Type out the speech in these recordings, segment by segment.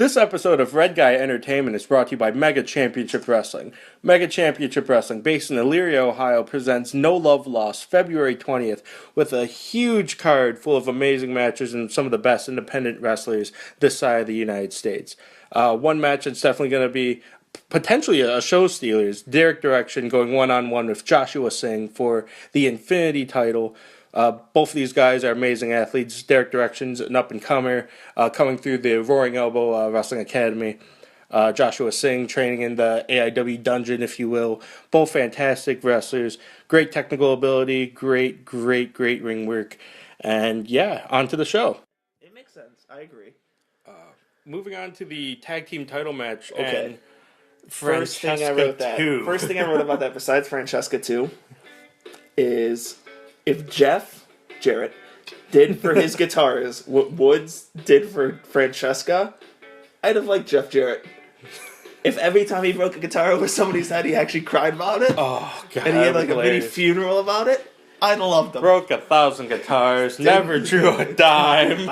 This episode of Red Guy Entertainment is brought to you by Mega Championship Wrestling. Mega Championship Wrestling, based in Elyria, Ohio, presents No Love Lost February 20th with a huge card full of amazing matches and some of the best independent wrestlers this side of the United States. One match that's definitely going to be potentially a show stealer is Derek Direction going one-on-one with Joshua Singh for the Infinity title. Both of these guys are amazing athletes. Derek Direction's an up-and-comer coming through the Roaring Elbow Wrestling Academy. Joshua Singh training in the AIW dungeon, if you will. Both fantastic wrestlers. Great technical ability. Great ring work. And yeah, on to the show. It makes sense. I agree. Moving on to the tag team title match. Okay. And First thing I wrote about that, besides Francesca 2, is if Jeff Jarrett did for his guitars what Woods did for Francesca, I'd have liked Jeff Jarrett. If every time he broke a guitar over somebody's head, he actually cried about it, oh god, and he had like a mini funeral about it, I'd have loved him. Broke 1,000 guitars, never drew a dime.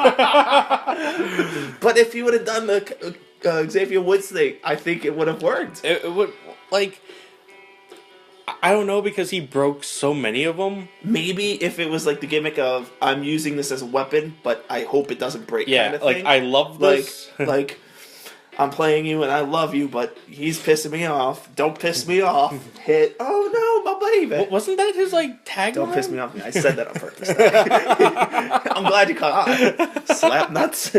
But if he would have done the Xavier Woods thing, I think it would have worked. It would, like, I don't know, because he broke so many of them. Maybe if it was like the gimmick of I'm using this as a weapon, but I hope it doesn't break. Yeah, kind of like thing. I love this. like I'm playing you and I love you, but he's pissing me off. Don't piss me off. Hit. Oh no, my baby. Wasn't that his like tagline? Don't piss me off. I said that on purpose. I'm glad you caught on. Slap nuts.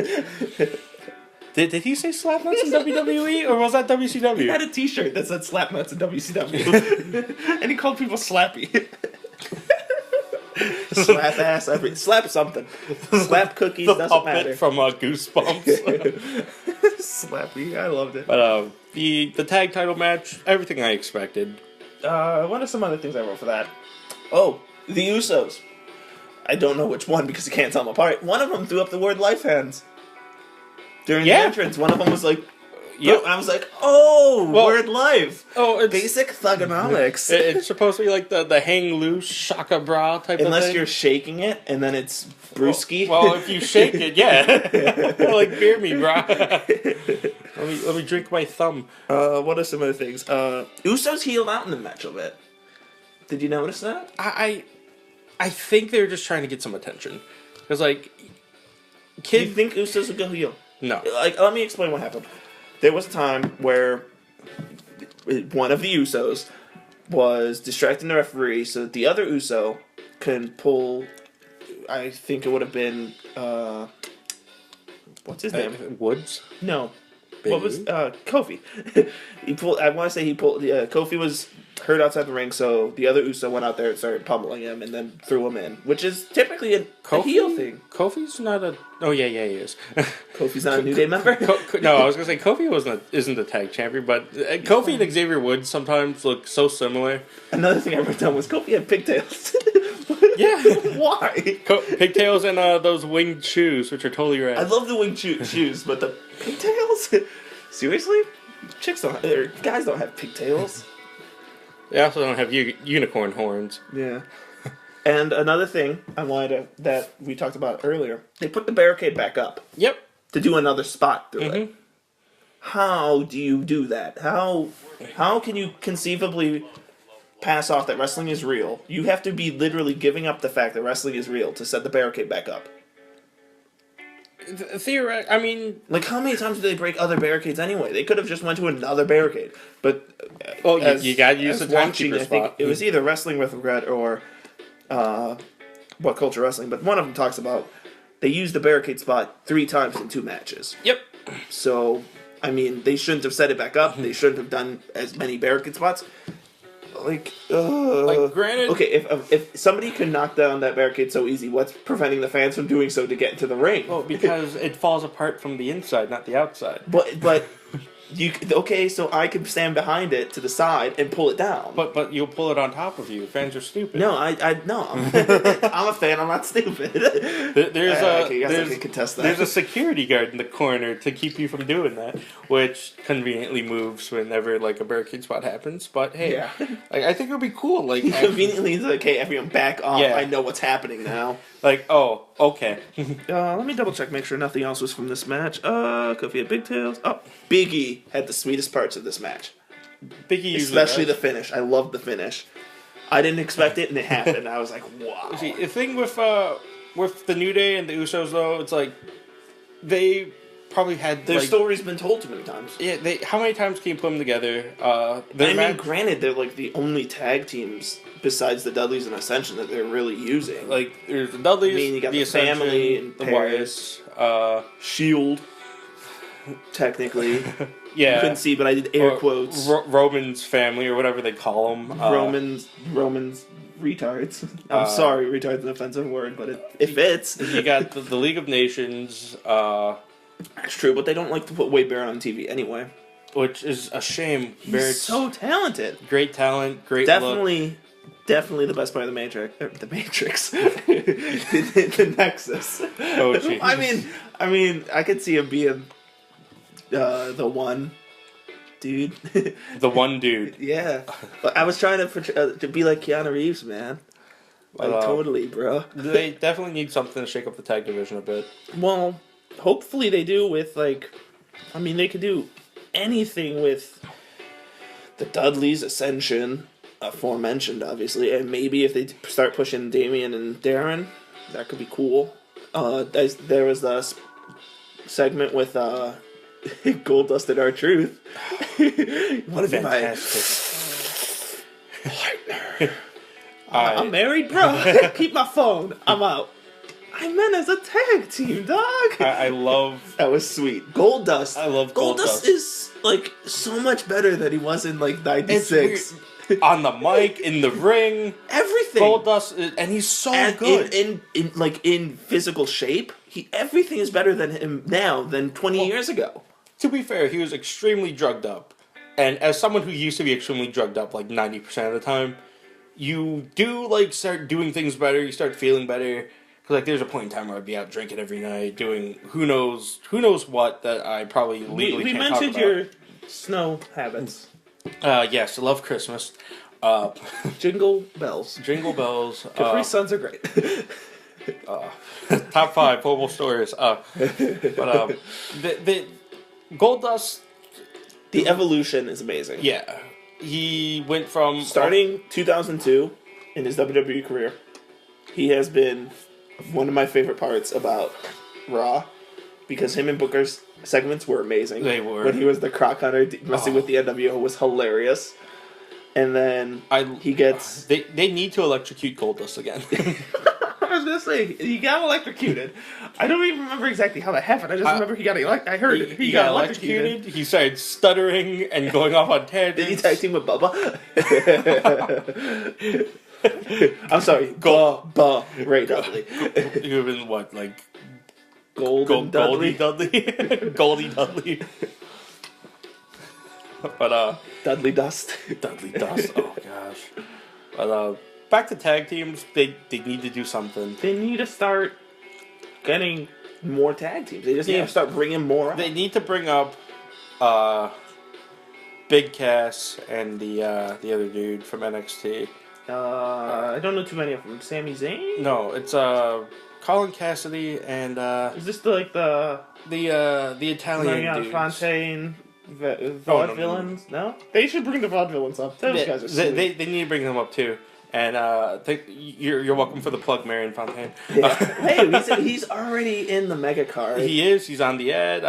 Did he say slap nuts in WWE, or was that WCW? He had a t-shirt that said slap nuts in WCW. And he called people slappy. Slap ass, slap something. Slap cookies, the doesn't puppet matter. from Goosebumps. Slappy, I loved it. But the tag title match, everything I expected. What are some other things I wrote for that? Oh, the Usos. I don't know which one because you can't tell them apart. One of them threw up the word life hands. During the entrance, one of them was like, yep. I was like, word life. Oh, it's basic thugonomics. It's supposed to be like the hang loose shaka bra type of thing. Unless you're shaking it, and then it's brewski. Well, if you shake it, yeah. Like beer me, bro. Let me drink my thumb. What are some other things? Usos healed out in the match a bit. Did you notice that? I think they were just trying to get some attention. Because, like, Do you think Usos would go heel? No. Like, let me explain what happened. There was a time where one of the Usos was distracting the referee so that the other Uso can pull, I think it would have been, what's his name? Woods? No. Baby. What was, Kofi. I want to say Kofi was hurt outside the ring, so the other Uso went out there and started pummeling him and then threw him in, which is typically a heel thing. Kofi's not a... Oh, yeah, he is. Kofi's not a New Day member? No, I was going to say, Kofi isn't the tag champion, but Kofi and Xavier Woods sometimes look so similar. Another thing I wrote down was Kofi had pigtails. Yeah. Why? Pigtails and those winged shoes, which are totally rad. I love the winged shoes, but the pigtails? Seriously? Guys don't have pigtails. They also don't have unicorn horns. Yeah. And another thing that we talked about earlier, they put the barricade back up. Yep. To do another spot through it. How do you do that? How can you conceivably pass off that wrestling is real? You have to be literally giving up the fact that wrestling is real to set the barricade back up. Theoretically, I mean... Like, how many times do they break other barricades anyway? They could have just went to another barricade. But... you gotta use the timekeeper spot. I think it was either Wrestling with Wregret or WhatCulture Wrestling, but one of them talks about they used the barricade spot 3 times in 2 matches. Yep. So, I mean, they shouldn't have set it back up. They shouldn't have done as many barricade spots. Like, granted... Okay, if somebody could knock down that barricade so easy, what's preventing the fans from doing so to get into the ring? Well, because it falls apart from the inside, not the outside. But Okay, so I can stand behind it to the side and pull it down. But you'll pull it on top of you. Fans are stupid. No, no. I'm a fan. I'm not stupid. There's a security guard in the corner to keep you from doing that, which conveniently moves whenever like a barricade spot happens. But hey, yeah. like, I think it would be cool. Like conveniently, it's like, hey, everyone back off. Yeah. I know what's happening now. Like, oh, okay. Let me double check, make sure nothing else was from this match. Kofi had Big Tails. Oh, Big E had the sweetest parts of this match. Big E, especially the finish. I loved the finish. I didn't expect it, and it happened. I was like, wow. See, the thing with the New Day and the Usos, though, it's like they probably had their story's been told too many times. Yeah, how many times can you put them together? Granted, they're like the only tag teams besides the Dudleys and Ascension that they're really using. Like there's the Dudleys, you got the Ascension, family, and the Wyatts, Shield. Technically, yeah, you couldn't see, but I did air quotes. Roman's family, or whatever they call them. Roman's retards. I'm sorry, retard's an offensive word, but it fits. You got the League of Nations. That's true, but they don't like to put Wade Barrett on TV anyway. Which is a shame. He's so talented. Great talent, great Definitely the best part of the Matrix. the Nexus. Oh, geez. I mean, I could see him being the one dude. The one dude. Yeah, but I was trying to be like Keanu Reeves, man. Like totally, bro. They definitely need something to shake up the tag division a bit. Well, hopefully they do with like, they could do anything with the Dudleys, Ascension, aforementioned, obviously, and maybe if they start pushing Damian and Darren, that could be cool. There was the segment with Goldust and R-Truth. What if I'm married, bro. Keep my phone. I'm out. I meant as a tag team, dog. I love... That was sweet. Goldust. I love Goldust. Goldust is, like, so much better than he was in, like, 96. On the mic, in the ring. Everything. Goldust, and he's so good. In physical shape, everything is better than him now than 20 years ago. To be fair, he was extremely drugged up. And as someone who used to be extremely drugged up, like, 90% of the time, you do, like, start doing things better, you start feeling better. Like, there's a point in time where I'd be out drinking every night, doing who knows what that I probably legally can't talk about. We mentioned your snow habits. Yes, I love Christmas. Jingle bells. Jingle bells. Capri Suns are great. Top 5 horrible stories. The Goldust... The evolution is amazing. Yeah. He went from... Starting 2002 in his WWE career, he has been... one of my favorite parts about Raw, because him and Booker's segments were amazing. They were. When he was the croc hunter messing with the NWO was hilarious. And then he gets... They need to electrocute Goldust again. I was going to say, he got electrocuted. I don't even remember exactly how that happened. I just remember he got electrocuted. I heard he got electrocuted. He started stuttering and going off on tangents. Did he tag team with Bubba? I'm sorry, Ray Dudley. You have been what, like Goldie Dudley? Goldie Dudley. But Dudley Dust. Dudley Dust. Oh gosh. But back to tag teams, they need to do something. They need to start getting more tag teams. They just need to start bringing more up. They need to bring up Big Cass and the other dude from NXT. I don't know too many of them. Sami Zayn? No, it's Colin Cassidy and is this the Italian dude? Fontaine vaudevillains? No? They should bring the vaudevillains up. Those guys are sweet. They need to bring them up too. And you're welcome for the plug, Marion Fontaine. Yeah. Hey, he's already in the mega card. He is. He's on the ad.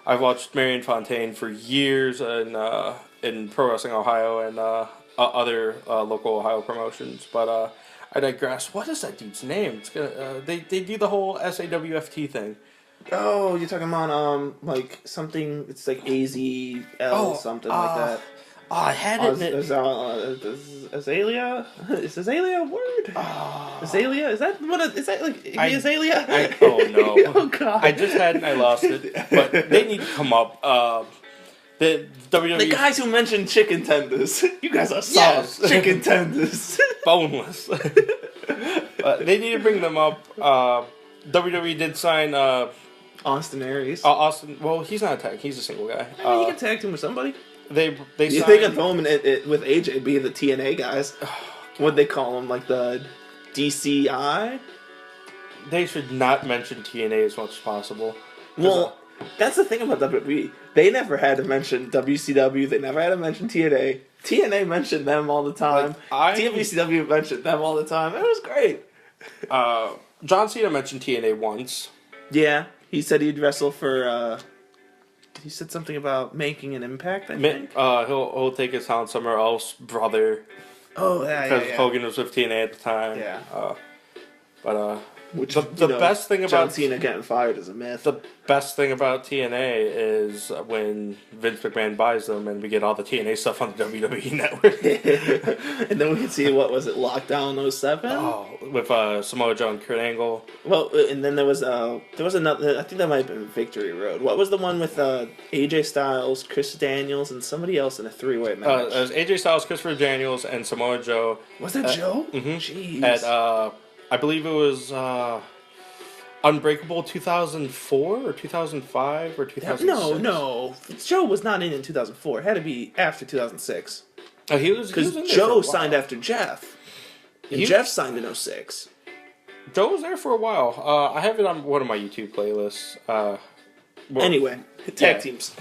I've watched Marion Fontaine for years in Pro Wrestling Ohio and other local Ohio promotions. But I digress. What is that dude's name? It's gonna they do the whole SAWFT thing. Oh, you're talking about like something. It's like AZL something like that. Oh, I had it. Azalea? Is Azalea a word? Azalea? Is that what? Is that like Azalea? Oh no! Oh god! I just had it and I lost it. But they need to come up. The WWE... The guys who mentioned chicken tenders. You guys are soft. Yes. Chicken tenders. Boneless. They need to bring them up. WWE did sign... Austin Aries. Austin... Well, he's not a tag. He's a single guy. I mean, he can tag team with somebody. They you think of him with AJ being the TNA guys. What'd they call them? Like the DCI? They should not mention TNA as much as possible. Well... That's the thing about WWE. They never had to mention WCW. They never had to mention TNA. TNA mentioned them all the time. WCW mentioned them all the time. It was great. John Cena mentioned TNA once. Yeah. He said he'd wrestle for... he said something about making an impact, I think. He'll take his talent somewhere else, brother. Oh, yeah, because Hogan was with TNA at the time. Yeah. Which the best thing about John Cena getting fired is a myth. The best thing about TNA is when Vince McMahon buys them and we get all the TNA stuff on the WWE network. And then we can see, what was it, Lockdown 07? Oh, with Samoa Joe and Kurt Angle. Well, and then there was another. I think that might have been Victory Road. What was the one with AJ Styles, Chris Daniels, and somebody else in a 3-way match? It was AJ Styles, Christopher Daniels, and Samoa Joe. Was that Joe? Mm-hmm. Jeez. I believe it was Unbreakable 2004 or 2005 or 2006. No. Joe was not in 2004. It had to be after 2006. Oh, he was because Joe signed after Jeff. And Jeff signed in 06. Joe was there for a while. I have it on one of my YouTube playlists. Anyway, tag teams.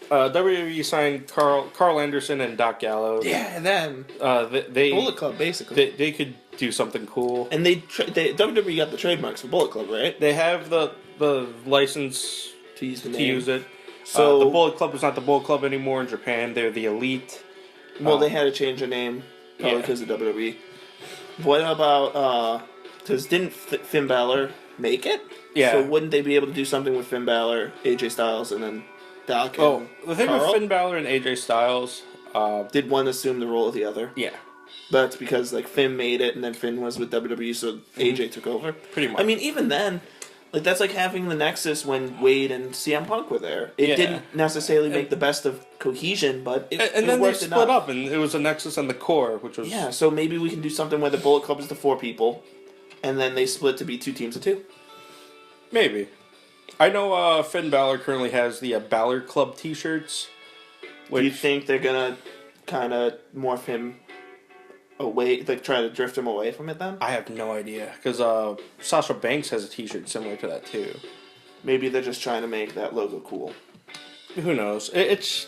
WWE signed Carl Anderson and Doc Gallows. Yeah, and then they Bullet Club basically. They could do something cool. And WWE got the trademarks for Bullet Club, right? They have the license to use it. So the Bullet Club is not the Bullet Club anymore in Japan. They're the Elite. Well, they had to change their name because of WWE. What about because didn't Finn Balor make it? Yeah. So wouldn't they be able to do something with Finn Balor, AJ Styles, and then Doc? The thing with Finn Balor and AJ Styles, did one assume the role of the other? Yeah. That's because Finn made it, and then Finn was with WWE, so AJ took over. Pretty much. I mean, even then, that's like having the Nexus when Wade and CM Punk were there. It didn't necessarily make the best of cohesion, but it then worked they split up, and it was a Nexus and the Core, which was So maybe we can do something where the Bullet Club is the 4 people, and then they split to be 2 teams of 2. Maybe. I know Finn Balor currently has the Balor Club T-shirts. Do you think they're gonna kind of morph him away, try to drift him away from it then? I have no idea, because Sasha Banks has a T-shirt similar to that too. Maybe they're just trying to make that logo cool. Who knows? It's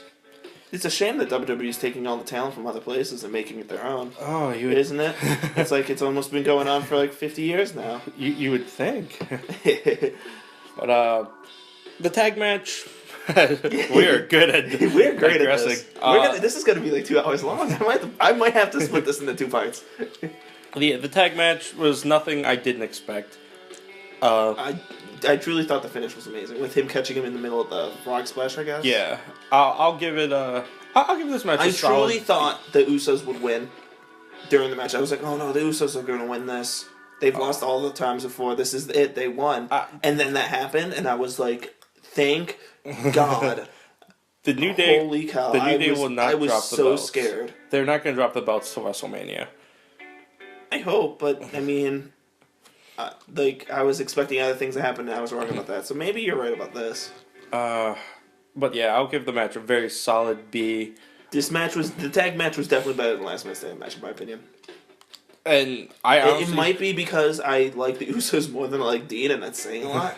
a shame that WWE is taking all the talent from other places and making it their own. Oh, isn't it? It's like it's almost been going on for 50 years now. You would think. But the tag match, we are good at we're great at this. This is gonna be 2 hours long. I might have to split this into 2 parts. The tag match was nothing I didn't expect. I truly thought the finish was amazing with him catching him in the middle of the frog splash. I guess. Yeah, I'll give it I'll give this match. I truly thought the Usos would win during the match. I was like, oh no, the Usos are gonna win this. They've lost all the times before. This is it. They won. And then that happened, and I was like, thank God. The New Day. Holy cow. The New Day will not drop the belts. I was so scared. They're not going to drop the belts to WrestleMania. I hope, but I mean, I was expecting other things to happen, and I was wrong about that. So maybe you're right about this. But yeah, I'll give the match a very solid B. The tag match was definitely better than last man's standing match, in my opinion. And it might be because I like the Usos more than I like Dean, and that's saying a lot.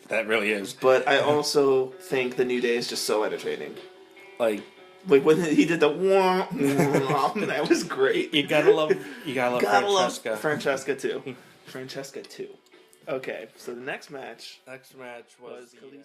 that really is. But I also think the New Day is just so entertaining. Like when he did the wah, that was great. You gotta love Francesca. Love Francesca too. Francesca too. Okay, so the next match was Khaleesi.